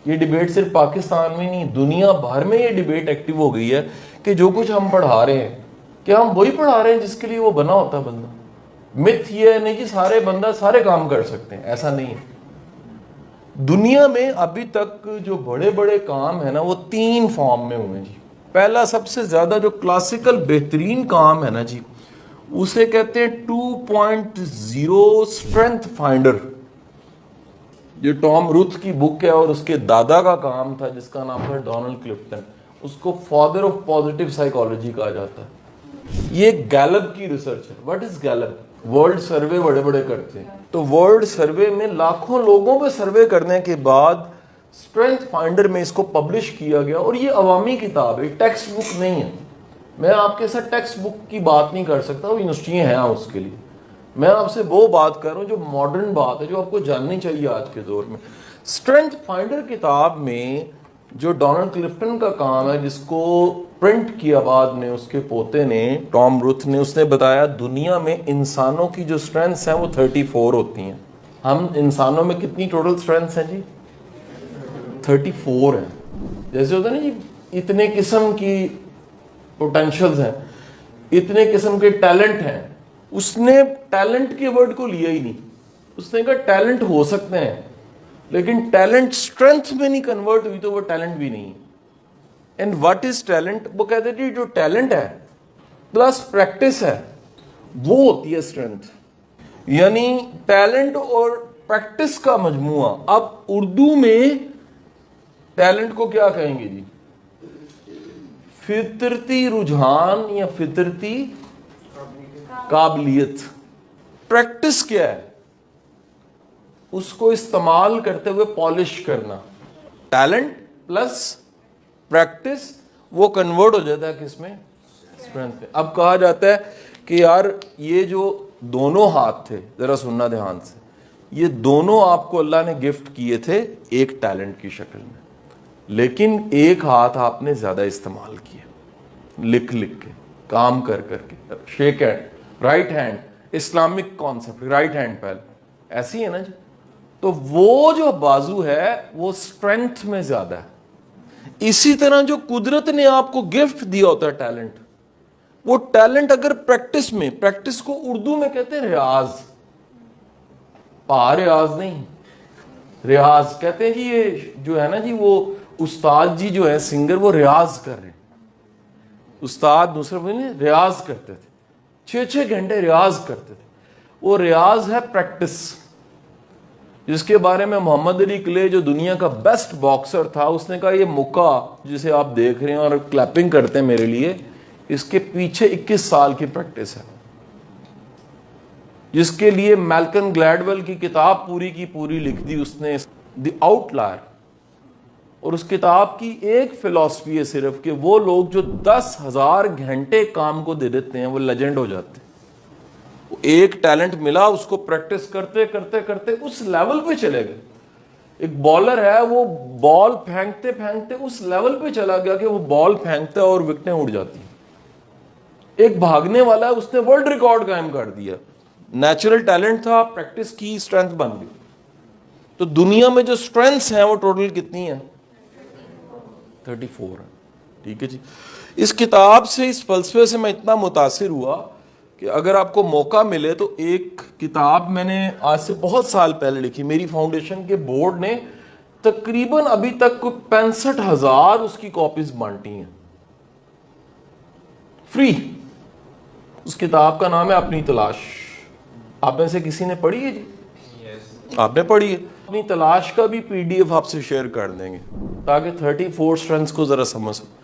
یہ ڈیبیٹ صرف پاکستان میں نہیں, دنیا بھر میں یہ ڈیبیٹ ایکٹیو ہو گئی ہے کہ جو کچھ ہم پڑھا رہے ہیں کیا ہم وہی پڑھا رہے ہیں جس کے لیے وہ بنا ہوتا ہے بندہ. متھ یہ ہے نہیں کہ سارے بندہ سارے کام کر سکتے ہیں, ایسا نہیں ہے. دنیا میں ابھی تک جو بڑے بڑے کام ہیں نا وہ 3 فارم میں ہوئے ہیں جی. پہلا سب سے زیادہ جو کلاسیکل بہترین کام ہے نا جی, اسے کہتے ہیں 2.0 اسٹرینتھ فائنڈر. یہ ٹام روتھ کی بک ہے اور اس کے دادا کا کام تھا جس کا نام تھا ڈونلڈ کلفٹن. اس کو فادر آف پازیٹیو سائیکالوجی کہا جاتا ہے. یہ گیلپ کی ریسرچ ہے. What is Gallup? World survey بڑے بڑے کرتے ہیں, تو ورلڈ سروے میں لاکھوں لوگوں پہ سروے کرنے کے بعد اسٹرینتھ فائنڈر میں اس کو پبلش کیا گیا. اور یہ عوامی کتاب ہے, ٹیکسٹ بک نہیں ہے. میں آپ کے ساتھ ٹیکسٹ بک کی بات نہیں کر سکتا, وہ یونیورسٹیاں ہیں اس کے لیے. میں آپ سے وہ بات کر رہا ہوں جو ماڈرن بات ہے, جو آپ کو جاننی چاہیے آج کے دور میں. اسٹرینتھ فائنڈر کتاب میں جو ڈونلڈ کلفٹن کا کام ہے, جس کو پرنٹ کیا بعد میں اس کے پوتے نے ٹام روتھ نے, اس نے بتایا دنیا میں انسانوں کی جو اسٹرینتھس ہیں وہ 34 ہوتی ہیں. ہم انسانوں میں کتنی ٹوٹل اسٹرینتھس ہیں جی؟ 34 ہیں. جیسے ہوتا ہے نا جی, اتنے قسم کی پوٹینشلز ہیں, اتنے قسم کے ٹیلنٹ ہیں. اس نے ٹیلنٹ کے ورڈ کو لیا ہی نہیں. اس نے کہا ٹیلنٹ ہو سکتے ہیں لیکن ٹیلنٹ اسٹرینتھ میں نہیں کنورٹ ہوئی تو وہ ٹیلنٹ بھی نہیں. And what is talent? وہ کہتے ہیں جو ٹیلنٹ ہے پلس پریکٹس ہے وہ ہوتی ہے اسٹرینتھ. یعنی ٹیلنٹ اور پریکٹس کا مجموعہ. اب اردو میں ٹیلنٹ کو کیا کہیں گے جی؟ فطرتی رجحان یا فطرتی قابلیت. پریکٹس کیا ہے؟ اس کو استعمال کرتے ہوئے پالش کرنا. ٹیلنٹ پلس پریکٹس وہ کنورٹ ہو جاتا ہے کس میں؟ اسٹرینتھ پہ. اب کہا جاتا ہے کہ یار یہ جو دونوں ہاتھ تھے, ذرا سننا دھیان سے, یہ دونوں آپ کو اللہ نے گفٹ کیے تھے ایک ٹیلنٹ کی شکل میں, لیکن ایک ہاتھ آپ نے زیادہ استعمال کیا, لکھ کے, کام کر کے. Shake hand, right hand, Islamic concept, right hand پہلے, ایسی ہے نا جی. تو وہ جو بازو ہے وہ اسٹرینتھ میں زیادہ ہے. اسی طرح جو قدرت نے آپ کو گفٹ دیا ہوتا ہے ٹیلنٹ, وہ ٹیلنٹ اگر پریکٹس میں, پریکٹس کو اردو میں کہتے ہیں ریاض. ریاض نہیں, ریاض کہتے ہیں جی. یہ جو ہے نا جی, وہ استاد جی جو ہے سنگر, وہ ریاض کر رہے ہیں. استاد دوسرے ریاض کرتے تھے, 6 گھنٹے ریاض کرتے تھے. وہ ریاض ہے پریکٹس, جس کے بارے میں محمد علی کلے جو دنیا کا بیسٹ باکسر تھا, اس نے کہا یہ مکہ جسے آپ دیکھ رہے ہیں اور کلیپنگ کرتے ہیں میرے لیے, اس کے پیچھے 21 سال کی پریکٹس ہے. جس کے لیے میلکم گلیڈویل کی کتاب پوری کی پوری لکھ دی اس نے, دی آؤٹ لائر. اور اس کتاب کی ایک فلسفی ہے صرف کہ وہ لوگ جو 10,000 گھنٹے کام کو دے دیتے ہیں وہ لیجنڈ ہو جاتے ہیں. ایک ٹیلنٹ ملا, اس کو پریکٹس کرتے کرتے کرتے اس لیول پہ چلے گئے. ایک بالر ہے, وہ بال پھینکتے پھینکتے اس لیول پہ چلا گیا کہ وہ بال پھینکتا ہے اور وکٹیں اڑ جاتی ہیں. ایک بھاگنے والا ہے, اس نے ورلڈ ریکارڈ قائم کر دیا. نیچرل ٹیلنٹ تھا, پریکٹس کی, اسٹرینتھ بن گئی. تو دنیا میں جو اسٹرینتھس ہیں وہ ٹوٹل کتنی ہیں؟ 34 ہیں. ٹھیک ہے جی. اس کتاب سے, اس فلسفے سے میں اتنا متاثر ہوا کہ اگر آپ کو موقع ملے تو ایک کتاب میں نے آج سے بہت سال پہلے لکھی, میری فاؤنڈیشن کے بورڈ نے تقریباً ابھی تک 65,000 اس کی کاپیز بانٹی ہیں فری. اس کتاب کا نام ہے اپنی تلاش. آپ میں سے کسی نے پڑھی ہے جی؟ آپ نے پڑھی ہے؟ اپنی تلاش کا بھی PDF آپ سے شیئر کر دیں گے تاکہ 34 اسٹرینتھس کو ذرا سمجھ سکیں.